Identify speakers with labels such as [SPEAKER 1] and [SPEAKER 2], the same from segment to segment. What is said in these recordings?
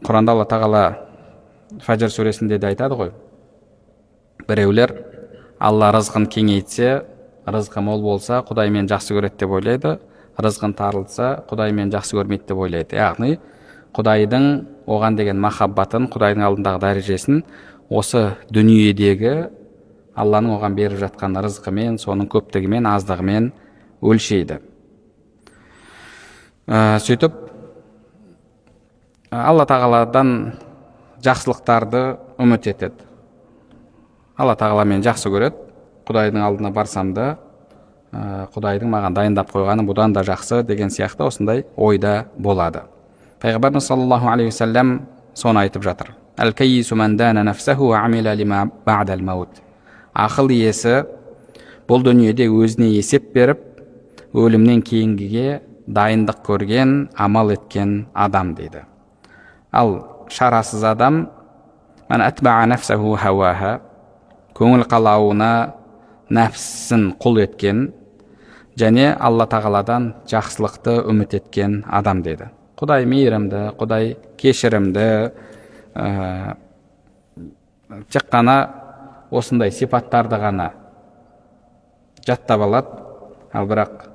[SPEAKER 1] Құранда Алла тағала Фажр сүресінде де айтады ғой, біреулер Алла рызқын кеңейтсе, рызқы мол болса, Құдай мені жақсы көреді деп ойлайды, рызқын тарылтса, Құдай мені жақсы көрмейді деп ойлайды. Яғни Құдайдың оған деген махаббатын, Құдайдың алдындағы дәрежесін осы дүниедегі Алланың оған беріп жатқан рызқымен, соның көптігімен, аздығымен өлшейді. Сөйтіп Алла тағаладан жақсылықтарды үміт етеді. Алла тағала мені жақсы көреді, Құдайдың алдына барсам да, Құдайдың маған дайындап қойғаны бұдан да жақсы деген сияқты осындай ойда болады. Пайғамбарымыз саллаллаху алейхи вассалам соны айтып жатыр. Әл-кайису ман дана нафсаху ва амила лима ба'дал маут. Ақыл иесі бұл дүниеде өзіне есеп беріп, өлімнен кейінгіге дайындық көрген, амал еткен адам дейді. Ал шарасыз адам ман атба'a нафсаху хаваха, көңіл қалауына нәпсісін құл еткен және Алла тағаладан жақсылықты үміт еткен адам дейді. Құдай мейірімді, Құдай кешірімді, тек қана осындай сипаттарды ғана жаттап алады, ал бірақ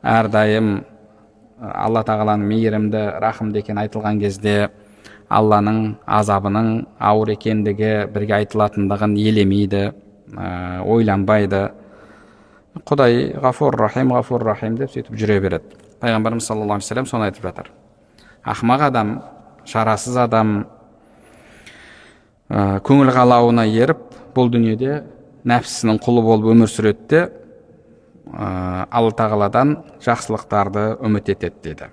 [SPEAKER 1] әрдайым Алла тағаланың мейірімді, рахымды екені айтылған кезде Алланың азабының ауыр екендігі бірге айтылатындығын елемейді, ойланбайды. Құдай ғафур рахим деп сөйтіп жүре береді. Пайғамбарымыз саллаллаху алейхи вассалам соны айтып жатыр. Ақымақ адам, шарасыз адам көңіл қалауына еріп, бұл дүниеде нәпсісінің құлы болып өмір сүреді де, Алла тағаладан жақсылықтарды үміт етеді дейді.